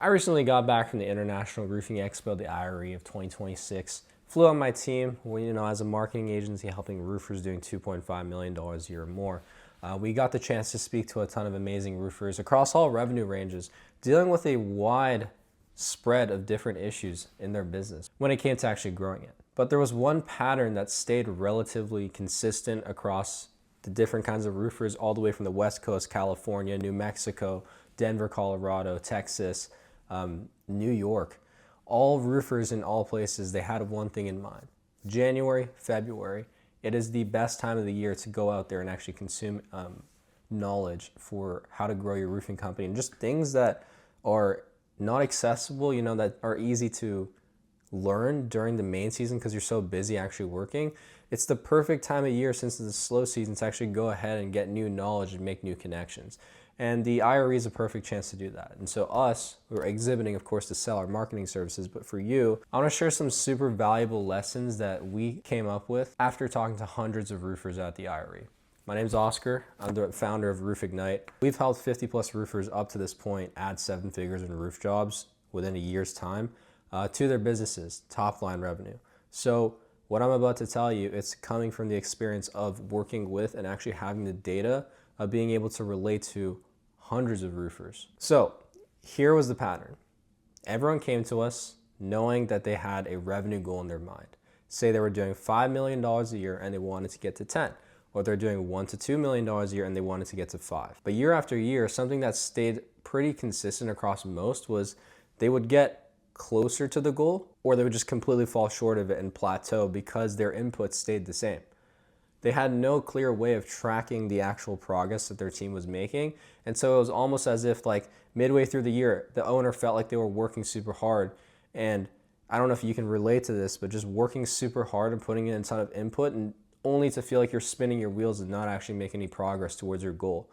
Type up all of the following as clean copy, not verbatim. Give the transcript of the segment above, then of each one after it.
I recently got back from the International Roofing Expo, the IRE of 2026. Flew on my team, as a marketing agency helping roofers doing $2.5 million a year or more. We got the chance to speak to a ton of amazing roofers across all revenue ranges, dealing with a wide spread of different issues in their business when it came to actually growing it. But there was one pattern that stayed relatively consistent across the different kinds of roofers, all the way from the West Coast, California, New Mexico, Denver, Colorado, Texas, New York. All roofers in all places, they had one thing in mind. January, February, it is the best time of the year to go out there and actually consume knowledge for how to grow your roofing company and just things that are not accessible, that are easy to learn during the main season because you're so busy actually working. It's the perfect time of year, since it's a slow season, to actually go ahead and get new knowledge and make new connections. And the IRE is a perfect chance to do that. And so we're exhibiting, of course, to sell our marketing services. But for you, I want to share some super valuable lessons that we came up with after talking to hundreds of roofers at the IRE. My name's Oscar. I'm the founder of Roof Ignite. We've helped 50 plus roofers up to this point add 7 figures in roof jobs within a year's time to their businesses, top line revenue. So what I'm about to tell you, it's coming from the experience of working with and actually having the data of being able to relate to hundreds of roofers. So here was the pattern. Everyone came to us knowing that they had a revenue goal in their mind. Say they were doing $5 million a year and they wanted to get to 10, or they're doing $1 to $2 million a year and they wanted to get to 5. But year after year, something that stayed pretty consistent across most was they would get closer to the goal, or they would just completely fall short of it and plateau because their inputs stayed the same. They had no clear way of tracking the actual progress that their team was making. And so it was almost as if midway through the year, the owner felt like they were working super hard. And I don't know if you can relate to this, but just working super hard and putting in a ton of input and only to feel like you're spinning your wheels and not actually make any progress towards your goal.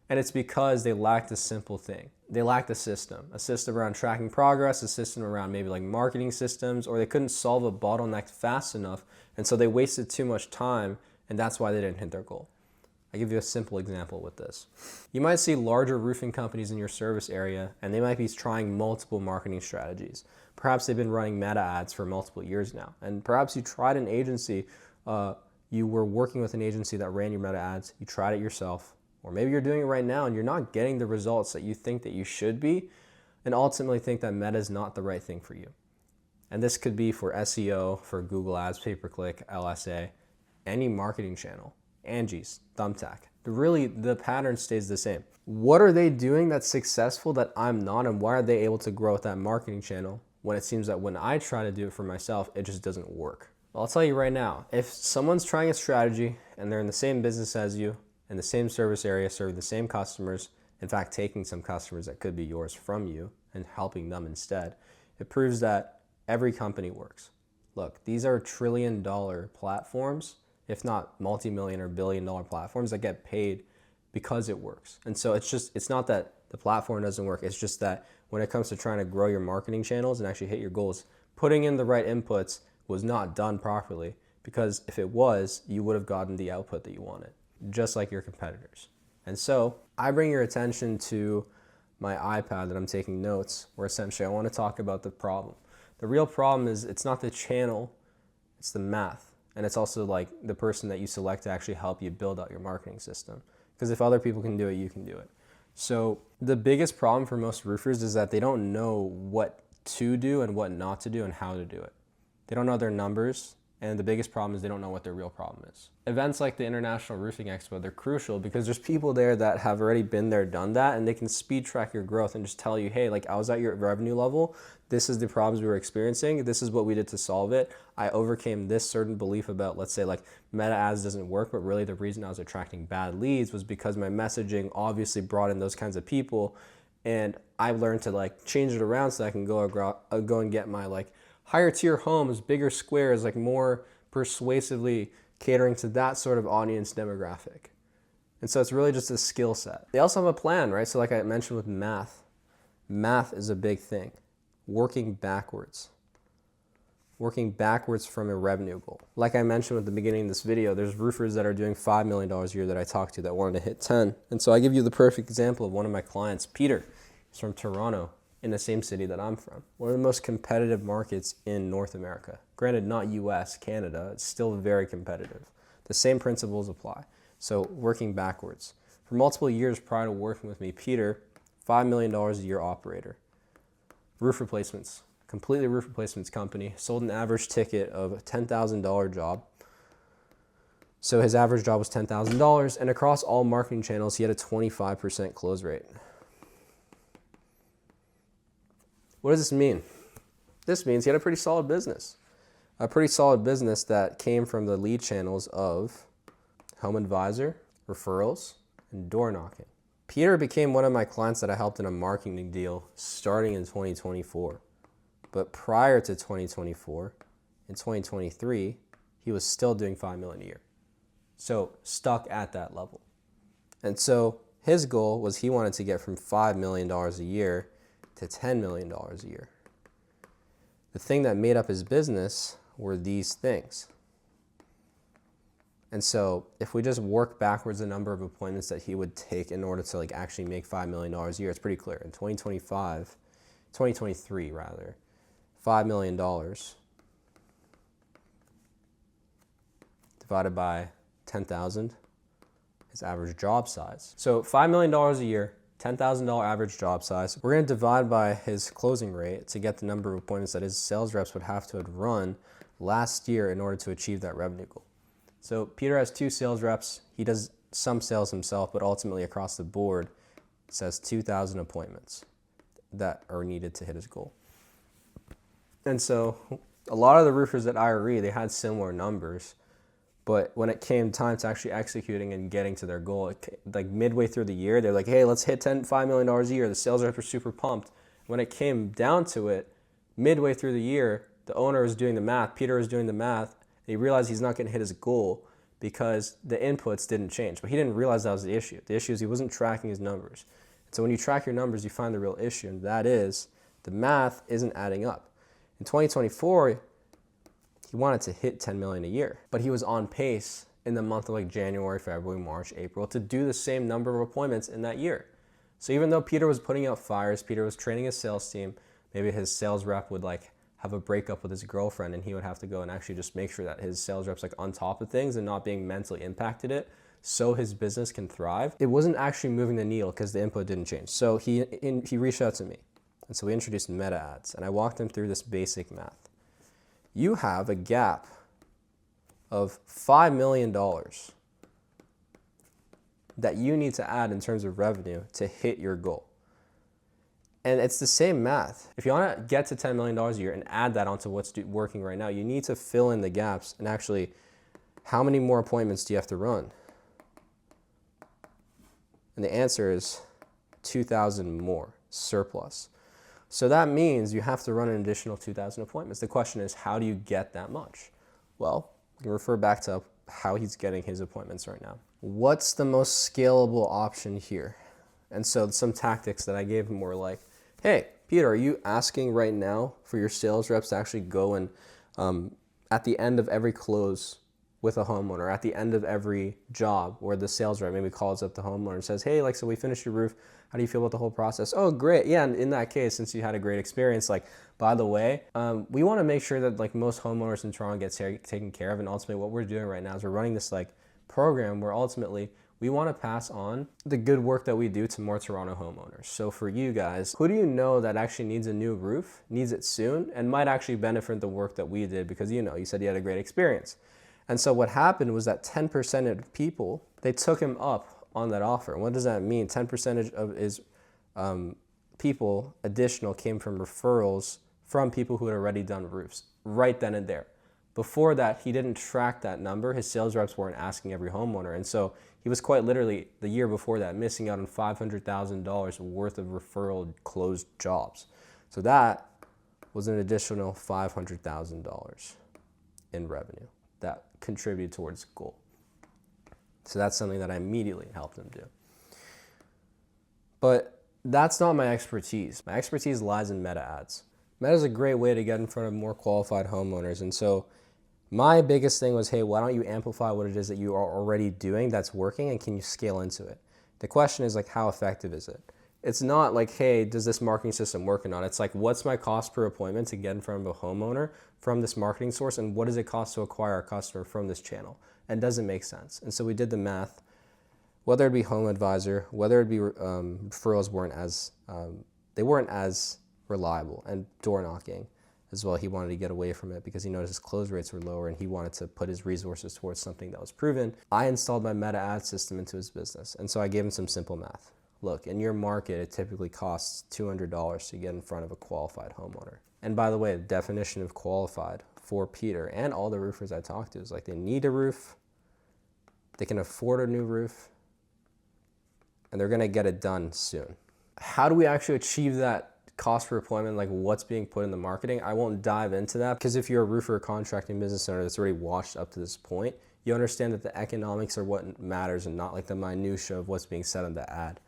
And it's because they lacked a simple thing. They lacked a system around tracking progress, a system around maybe marketing systems, or they couldn't solve a bottleneck fast enough. And so they wasted too much time, and that's why they didn't hit their goal. I'll give you a simple example with this. You might see larger roofing companies in your service area, and they might be trying multiple marketing strategies. Perhaps they've been running meta ads for multiple years now. And perhaps you tried an agency, you were working with an agency that ran your meta ads, you tried it yourself, or maybe you're doing it right now and you're not getting the results that you think that you should be, and ultimately think that meta is not the right thing for you. And this could be for SEO, for Google Ads, pay-per-click, LSA, any marketing channel, Angie's, Thumbtack. Really, the pattern stays the same. What are they doing that's successful that I'm not, and why are they able to grow with that marketing channel when it seems that when I try to do it for myself, it just doesn't work? Well, I'll tell you right now, if someone's trying a strategy and they're in the same business as you, in the same service area, serving the same customers, in fact, taking some customers that could be yours from you and helping them instead, it proves that every company works. Look, these are trillion-dollar platforms, if not multi-million or billion-dollar platforms that get paid because it works. And so it's not that the platform doesn't work, it's just that when it comes to trying to grow your marketing channels and actually hit your goals, putting in the right inputs was not done properly, because if it was, you would have gotten the output that you wanted, just like your competitors. And so I bring your attention to my iPad that I'm taking notes, where essentially I want to talk about the problem. The real problem is it's not the channel, it's the math. And it's also the person that you select to actually help you build out your marketing system. Because if other people can do it, you can do it. So the biggest problem for most roofers is that they don't know what to do and what not to do and how to do it. They don't know their numbers. And the biggest problem is they don't know what their real problem is. Events like the International Roofing Expo, they're crucial because there's people there that have already been there, done that, and they can speed track your growth and just tell you, hey, I was at your revenue level, this is the problems we were experiencing, this is what we did to solve it. I overcame this certain belief about, let's say, meta ads doesn't work, but really the reason I was attracting bad leads was because my messaging obviously brought in those kinds of people, and I learned to change it around so I can go and get my higher tier homes, bigger squares, more persuasively catering to that sort of audience demographic. And so it's really just a skill set. They also have a plan, right? So like I mentioned with math is a big thing. Working backwards from a revenue goal. Like I mentioned at the beginning of this video, there's roofers that are doing $5 million a year that I talked to that wanted to hit 10. And so I give you the perfect example of one of my clients, Peter. He's from Toronto. in the same city that I'm from. One of the most competitive markets in North America. Granted, not US, Canada, it's still very competitive. The same principles apply. So working backwards. For multiple years prior to working with me, Peter, $5 million a year operator. Roof replacements, completely roof replacements company, sold an average ticket of a $10,000 job. So his average job was $10,000, and across all marketing channels, he had a 25% close rate. What does this mean? This means he had a pretty solid business. A pretty solid business that came from the lead channels of Home Advisor, referrals, and door knocking. Peter became one of my clients that I helped in a marketing deal starting in 2024. But prior to 2024, in 2023, he was still doing $5 million a year. So stuck at that level. And so his goal was he wanted to get from $5 million a year to $10 million a year. The thing that made up his business were these things. And so if we just work backwards the number of appointments that he would take in order to like actually make $5 million a year, it's pretty clear. In 2023 rather, $5 million divided by 10,000, his average job size. So $5 million a year, $10,000 average job size. We're gonna divide by his closing rate to get the number of appointments that his sales reps would have to have run last year in order to achieve that revenue goal. So Peter has 2 sales reps. He does some sales himself, but ultimately across the board, it says 2,000 appointments that are needed to hit his goal. And so a lot of the roofers at IRE, they had similar numbers, but when it came time to actually executing and getting to their goal, like midway through the year, they're like, hey, let's hit $5 million a year. The sales reps were super pumped. When it came down to it, midway through the year, the owner was doing the math, Peter was doing the math, and he realized he's not going to hit his goal because the inputs didn't change. But he didn't realize that was the issue. The issue is he wasn't tracking his numbers. So when you track your numbers, you find the real issue, and that is the math isn't adding up. In 2024, he wanted to hit 10 million a year, but he was on pace in the month of like January, February, March, April to do the same number of appointments in that year. So even though Peter was putting out fires, Peter was training his sales team, maybe his sales rep would like have a breakup with his girlfriend and he would have to go and actually just make sure that his sales rep's like on top of things and not being mentally impacted it so his business can thrive. It wasn't actually moving the needle because the input didn't change. So he reached out to me. And so we introduced meta ads and I walked him through this basic math. You have a gap of $5 million that you need to add in terms of revenue to hit your goal. And it's the same math. If you want to get to $10 million a year and add that onto what's working right now, you need to fill in the gaps and actually, how many more appointments do you have to run? And the answer is 2,000 more surplus. So that means you have to run an additional 2,000 appointments. The question is, how do you get that much? Well, we can refer back to how he's getting his appointments right now. What's the most scalable option here? And so some tactics that I gave him were like, hey, Peter, are you asking right now for your sales reps to actually go and at the end of every close with a homeowner, at the end of every job where the sales rep maybe calls up the homeowner and says, hey, like, so we finished your roof. How do you feel about the whole process? Oh, great. Yeah, and in that case, since you had a great experience, like, by the way, we want to make sure that like most homeowners in Toronto get taken care of. And ultimately what we're doing right now is we're running this like program where ultimately we want to pass on the good work that we do to more Toronto homeowners. So for you guys, who do you know that actually needs a new roof, needs it soon, and might actually benefit the work that we did because, you know, you said you had a great experience. And so what happened was that 10% of people, they took him up on that offer. And what does that mean? 10% of his people additional came from referrals from people who had already done roofs right then and there. Before that, he didn't track that number. His sales reps weren't asking every homeowner. And so he was quite literally, the year before that, missing out on $500,000 worth of referral closed jobs. So that was an additional $500,000 in revenue that contributed towards the goal. So that's something that I immediately helped him do. But that's not my expertise. My expertise lies in meta ads. Meta is a great way to get in front of more qualified homeowners. And so my biggest thing was, hey, why don't you amplify what it is that you are already doing that's working and can you scale into it? The question is like, how effective is it? It's not like, hey, does this marketing system work or not? It's like, what's my cost per appointment to get in front of a homeowner from this marketing source, and what does it cost to acquire a customer from this channel? And does it make sense? And so we did the math. Whether it be Home Advisor, whether it be referrals they weren't as reliable, and door knocking as well. He wanted to get away from it because he noticed his close rates were lower and he wanted to put his resources towards something that was proven. I installed my meta ad system into his business. And so I gave him some simple math. Look, in your market, it typically costs $200 to get in front of a qualified homeowner. And by the way, the definition of qualified for Peter and all the roofers I talked to is like, they need a roof, they can afford a new roof, and they're gonna get it done soon. How do we actually achieve that cost per appointment, like what's being put in the marketing? I won't dive into that, because if you're a roofer or contracting business owner that's already watched up to this point, you understand that the economics are what matters and not like the minutia of what's being said on the ad.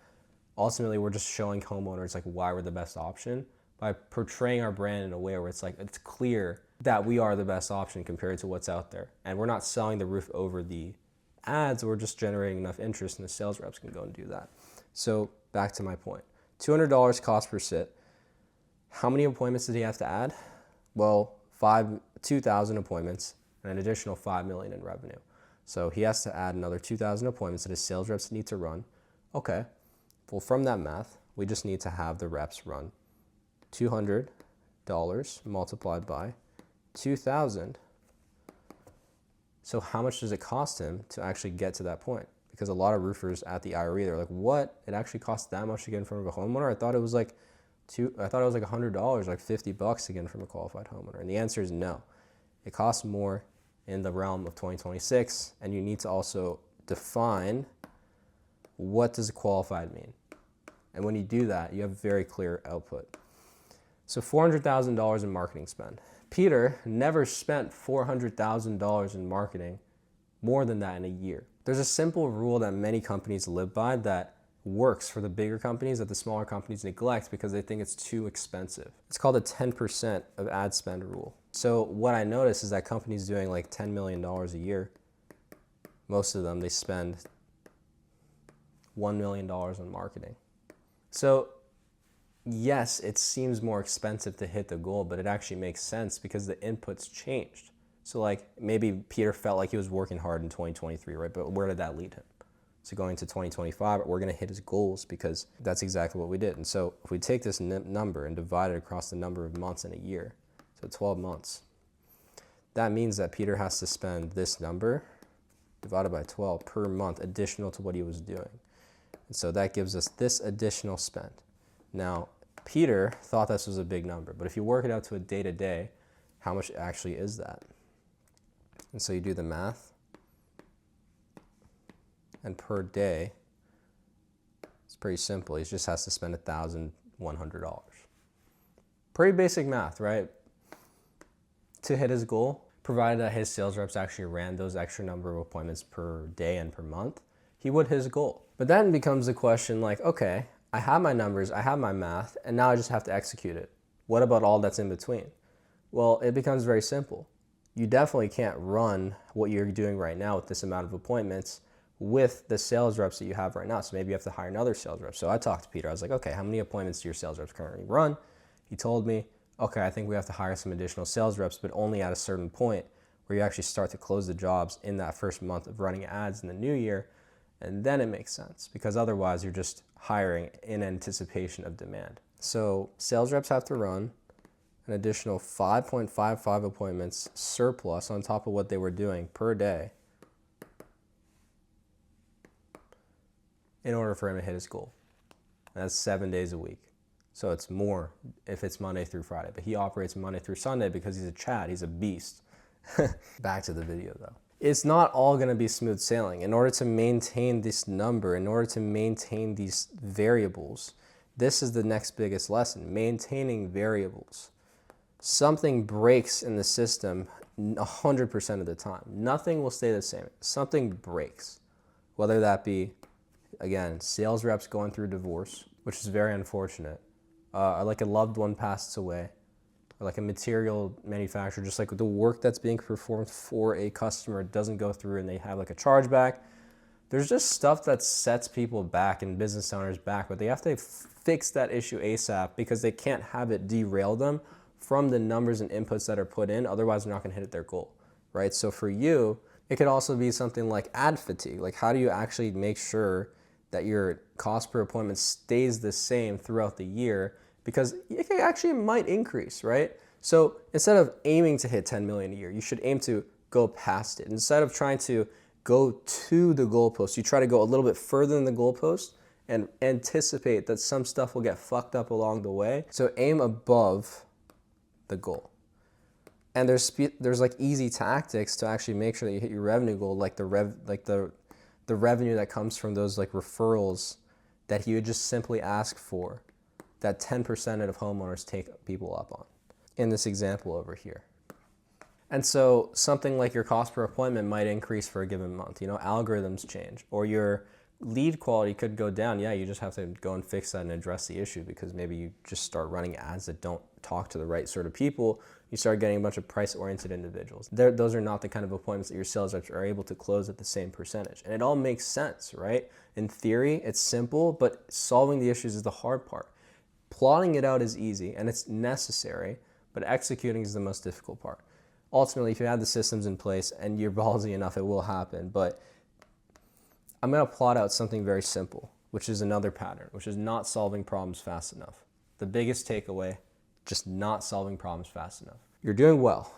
Ultimately, we're just showing homeowners like why we're the best option by portraying our brand in a way where it's like, it's clear that we are the best option compared to what's out there. And we're not selling the roof over the ads, we're just generating enough interest and the sales reps can go and do that. So back to my point, $200 cost per sit. How many appointments did he have to add? Well, 2,000 appointments and an additional $5 million in revenue. So he has to add another 2,000 appointments that his sales reps need to run. Okay, well, from that math, we just need to have the reps run $200 multiplied by 2,000. So how much does it cost him to actually get to that point? Because a lot of roofers at the IRE, they're like, what? It actually costs that much to get in front of a homeowner? I thought it was like $100, like $50 to get in from a qualified homeowner. And the answer is no. It costs more in the realm of 2026, and you need to also define what does qualified mean. And when you do that, you have very clear output. So $400,000 in marketing spend. Peter never spent $400,000 in marketing more than that in a year. There's a simple rule that many companies live by that works for the bigger companies that the smaller companies neglect because they think it's too expensive. It's called a 10% of ad spend rule. So what I notice is that companies doing like $10 million a year, most of them, they spend $1 million on marketing. So yes, it seems more expensive to hit the goal, but it actually makes sense because the inputs changed. So like maybe Peter felt like he was working hard in 2023, right? But where did that lead him? So going to 2025, we're going to hit his goals because that's exactly what we did. And so if we take this number and divide it across the number of months in a year, so 12 months, that means that Peter has to spend this number divided by 12 per month additional to what he was doing. And so that gives us this additional spend. Now, Peter thought this was a big number, but if you work it out to a day-to-day, how much actually is that? And so you do the math. And per day, it's pretty simple. He just has to spend $1,100. Pretty basic math, right? To hit his goal, provided that his sales reps actually ran those extra number of appointments per day and per month, he would hit his goal. But then becomes the question like, okay, I have my numbers, I have my math, and now I just have to execute it. What about all that's in between? Well, it becomes very simple. You definitely can't run what you're doing right now with this amount of appointments with the sales reps that you have right now. So maybe you have to hire another sales rep. So I talked to Peter. I was like, okay, how many appointments do your sales reps currently run? He told me, okay, I think we have to hire some additional sales reps, but only at a certain point where you actually start to close the jobs in that first month of running ads in the new year. And then it makes sense because otherwise you're just hiring in anticipation of demand. So sales reps have to run an additional 5.55 appointments surplus on top of what they were doing per day in order for him to hit his goal. And that's 7 days a week. So it's more if it's Monday through Friday. But he operates Monday through Sunday because he's a Chad, he's a beast. Back to the video though. It's not all gonna be smooth sailing. In order to maintain this number, in order to maintain these variables, this is the next biggest lesson, maintaining variables. Something breaks in the system 100% of the time. Nothing will stay the same. Something breaks, whether that be, again, sales reps going through divorce, which is very unfortunate. Like a loved one passes away, or like a material manufacturer, just like the work that's being performed for a customer doesn't go through and they have like a chargeback. There's just stuff that sets people back and business owners back, but they have to fix that issue ASAP because they can't have it derail them from the numbers and inputs that are put in. Otherwise, they're not going to hit their goal, right? So for you, it could also be something like ad fatigue. Like, how do you actually make sure that your cost per appointment stays the same throughout the year? Because it actually might increase, right? So instead of aiming to hit 10 million a year, you should aim to go past it. Instead of trying to go to the goalpost, you try to go a little bit further than the goalpost and anticipate that some stuff will get fucked up along the way. So aim above the goal. And there's like easy tactics to actually make sure that you hit your revenue goal, like the revenue that comes from those like referrals that you would just simply ask for, that 10% of homeowners take people up on in this example over here. And so something like your cost per appointment might increase for a given month. You know, algorithms change, or your lead quality could go down. Yeah, you just have to go and fix that and address the issue, because maybe you just start running ads that don't talk to the right sort of people. You start getting a bunch of price-oriented individuals. Those are not the kind of appointments that your sales reps are able to close at the same percentage. And it all makes sense, right? In theory, it's simple, but solving the issues is the hard part. Plotting it out is easy and it's necessary, but executing is the most difficult part. Ultimately, if you have the systems in place and you're ballsy enough, it will happen. But I'm going to plot out something very simple, which is another pattern, which is not solving problems fast enough. The biggest takeaway, just not solving problems fast enough. You're doing well.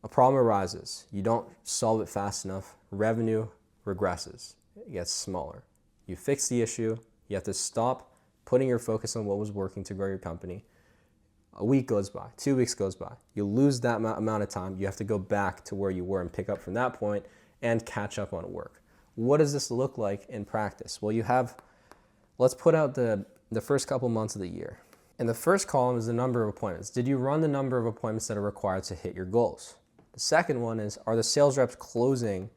A problem arises. You don't solve it fast enough. Revenue regresses. It gets smaller. You fix the issue. You have to stop putting your focus on what was working to grow your company. A week goes by, 2 weeks goes by. You lose that amount of time. You have to go back to where you were and pick up from that point and catch up on work. What does this look like in practice? Well, let's put out the first couple months of the year. And the first column is the number of appointments. Did you run the number of appointments that are required to hit your goals? The second one is, are the sales reps closing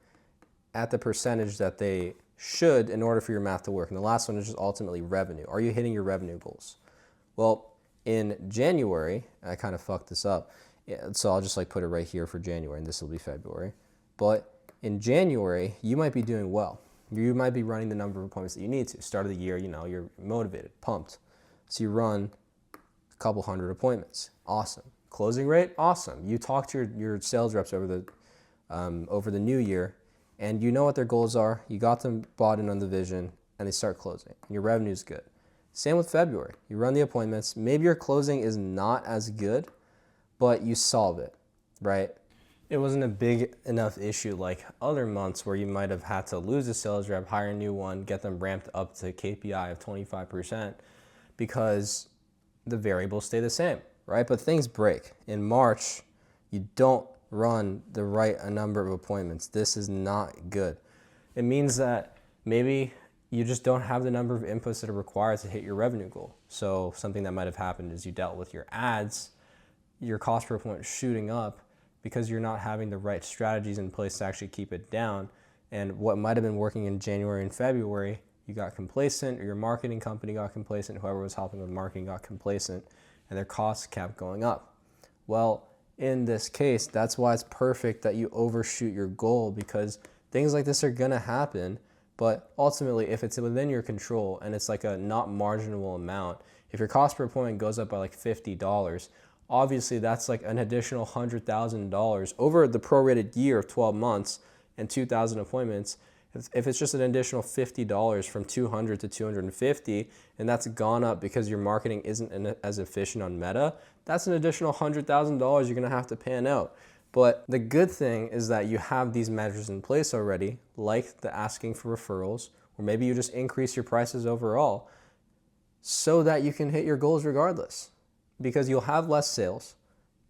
at the percentage that they should in order for your math to work? And the last one is just ultimately revenue. Are you hitting your revenue goals? Well, in January, I kind of fucked this up, so I'll just like put it right here for January, and this will be February. But in January, you might be doing well. You might be running the number of appointments that you need to. Start of the year, you're motivated, pumped. So you run a couple hundred appointments. Awesome. Closing rate, awesome. You talk to your sales reps over the new year, and you know what their goals are. You got them bought in on the vision, and they start closing. And your revenue's good. Same with February. You run the appointments. Maybe your closing is not as good, but you solve it, right? It wasn't a big enough issue like other months where you might have had to lose a sales rep, hire a new one, get them ramped up to KPI of 25% because the variables stay the same, right? But things break. In March, you don't run the right number of appointments. This is not good. It means that maybe you just don't have the number of inputs that are required to hit your revenue goal. So something that might have happened is you dealt with your ads, your cost per appointment shooting up because you're not having the right strategies in place to actually keep it down. And what might have been working in January and February, you got complacent, or your marketing company got complacent, whoever was helping with marketing got complacent, and their costs kept going up. Well, in this case, that's why it's perfect that you overshoot your goal, because things like this are gonna happen. But ultimately, if it's within your control and it's like a not marginal amount, if your cost per appointment goes up by like $50, obviously that's like an additional $100,000 over the prorated year of 12 months and 2,000 appointments. If it's just an additional $50 from 200 to 250, and that's gone up because your marketing isn't as efficient on Meta, that's an additional $100,000 you're gonna have to pan out. But the good thing is that you have these measures in place already, like the asking for referrals, or maybe you just increase your prices overall so that you can hit your goals regardless. Because you'll have less sales,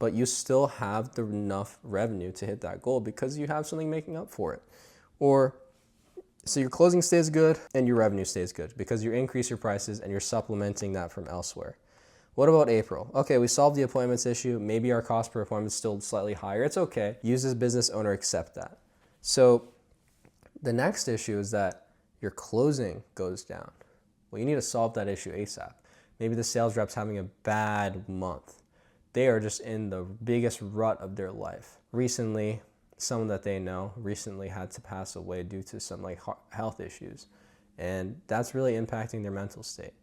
but you still have enough revenue to hit that goal because you have something making up for it. Or so your closing stays good and your revenue stays good because you increase your prices and you're supplementing that from elsewhere. What about April? Okay, we solved the appointments issue. Maybe our cost per appointment is still slightly higher. It's okay. You as a business owner, accept that. So the next issue is that your closing goes down. Well, you need to solve that issue ASAP. Maybe the sales rep's having a bad month. They are just in the biggest rut of their life. Recently, someone that they know recently had to pass away due to some like health issues, and that's really impacting their mental state.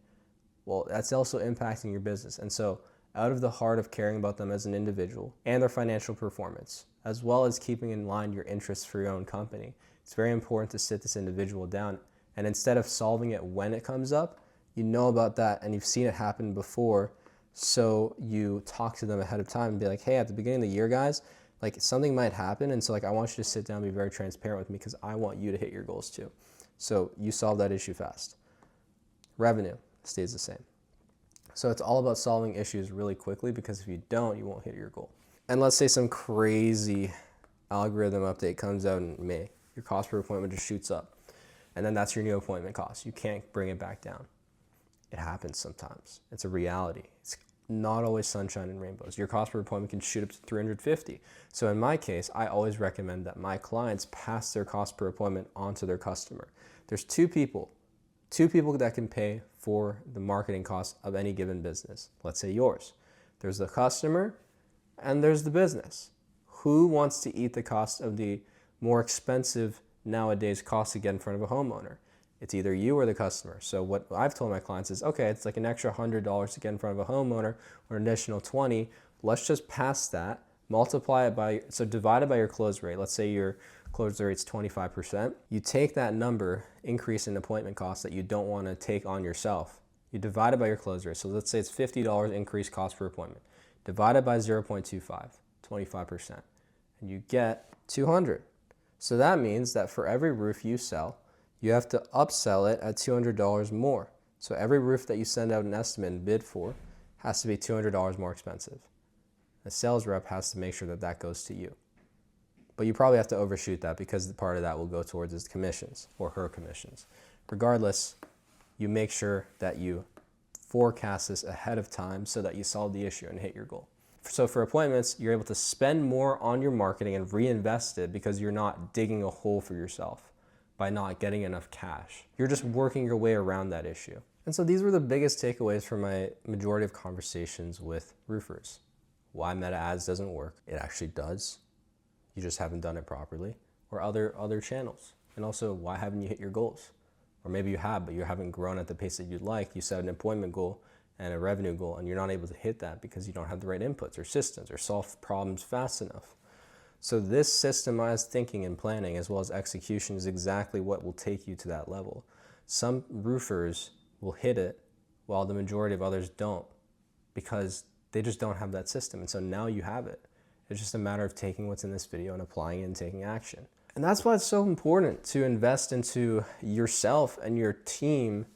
Well, that's also impacting your business. And so out of the heart of caring about them as an individual and their financial performance, as well as keeping in line your interests for your own company, it's very important to sit this individual down. And instead of solving it when it comes up, you know about that and you've seen it happen before. So you talk to them ahead of time and be like, hey, at the beginning of the year, guys, like something might happen. And so like, I want you to sit down and be very transparent with me because I want you to hit your goals too. So you solve that issue fast. Revenue stays the same. So it's all about solving issues really quickly, because if you don't, you won't hit your goal. And let's say some crazy algorithm update comes out in May. Your cost per appointment just shoots up. And then that's your new appointment cost. You can't bring it back down. It happens sometimes. It's a reality. It's not always sunshine and rainbows. Your cost per appointment can shoot up to $350. So in my case, I always recommend that my clients pass their cost per appointment onto their customer. There's two people that can pay for the marketing costs of any given business. Let's say yours. There's the customer and there's the business. Who wants to eat the cost of the more expensive nowadays cost to get in front of a homeowner? It's either you or the customer. So what I've told my clients is, okay, it's like an extra $100 to get in front of a homeowner, or an additional 20. Let's just pass that, multiply it by, so divide it by your close rate. Let's say your close rate's 25%. You take that number, increase in appointment costs that you don't want to take on yourself. You divide it by your close rate. So let's say it's $50 increased cost per appointment. Divide it by 0.25, 25%, and you get 200. So that means that for every roof you sell, you have to upsell it at $200 more. So every roof that you send out an estimate and bid for has to be $200 more expensive. The sales rep has to make sure that that goes to you. But you probably have to overshoot that, because the part of that will go towards his commissions or her commissions. Regardless, you make sure that you forecast this ahead of time so that you solve the issue and hit your goal. So for appointments, you're able to spend more on your marketing and reinvest it, because you're not digging a hole for yourself by not getting enough cash. You're just working your way around that issue. And so these were the biggest takeaways from my majority of conversations with roofers. Why meta ads doesn't work. It actually does. You just haven't done it properly. Or other channels. And also, why haven't you hit your goals? Or maybe you have, but you haven't grown at the pace that you'd like. You set an appointment goal and a revenue goal, and you're not able to hit that because you don't have the right inputs or systems or solve problems fast enough. So this systemized thinking and planning, as well as execution, is exactly what will take you to that level. Some roofers will hit it while the majority of others don't, because they just don't have that system. And so now you have it. It's just a matter of taking what's in this video and applying it and taking action. And that's why it's so important to invest into yourself and your team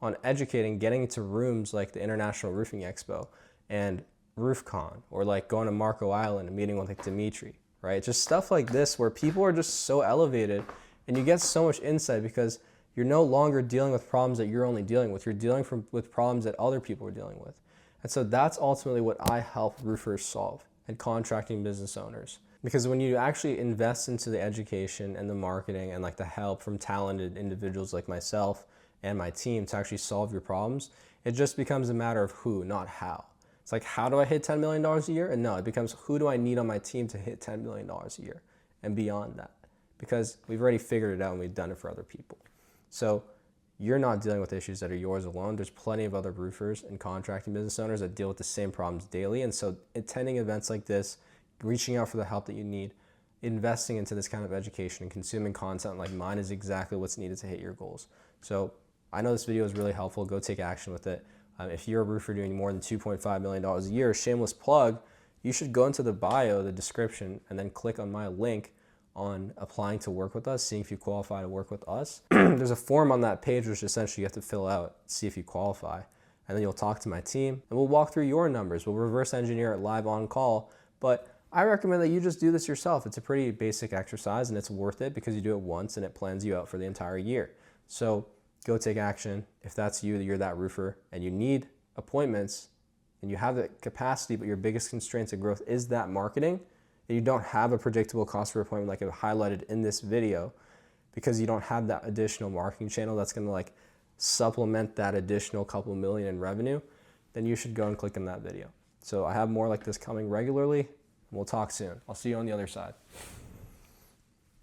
on educating, getting into rooms like the International Roofing Expo and RoofCon, or like going to Marco Island and meeting with like Dimitri, right? Just stuff like this where people are just so elevated and you get so much insight, because you're no longer dealing with problems that you're only dealing with. You're dealing with problems that other people are dealing with. And so that's ultimately what I help roofers solve, and contracting business owners. Because when you actually invest into the education and the marketing and like the help from talented individuals like myself and my team to actually solve your problems, it just becomes a matter of who, not how. It's like, how do I hit $10 million a year? And no, it becomes, who do I need on my team to hit $10 million a year and beyond that? Because we've already figured it out and we've done it for other people. So you're not dealing with issues that are yours alone. There's plenty of other roofers and contracting business owners that deal with the same problems daily. And so attending events like this, reaching out for the help that you need, investing into this kind of education and consuming content like mine is exactly what's needed to hit your goals. So I know this video is really helpful. Go take action with it. If you're a roofer doing more than $2.5 million a year, shameless plug, you should go into the bio, the description, and then click on my link on applying to work with us, seeing if you qualify to work with us. There's a form on that page which essentially you have to fill out, see if you qualify. And then you'll talk to my team and we'll walk through your numbers. We'll reverse engineer it live on call. But I recommend that you just do this yourself. It's a pretty basic exercise and it's worth it because you do it once and it plans you out for the entire year. So go take action. If that's you, you're that roofer and you need appointments and you have the capacity, but your biggest constraint to growth is that marketing, and you don't have a predictable cost per appointment like I've highlighted in this video, because you don't have that additional marketing channel that's going to like supplement that additional couple million in revenue, then you should go and click on that video. So I have more like this coming regularly. We'll talk soon. I'll see you on the other side.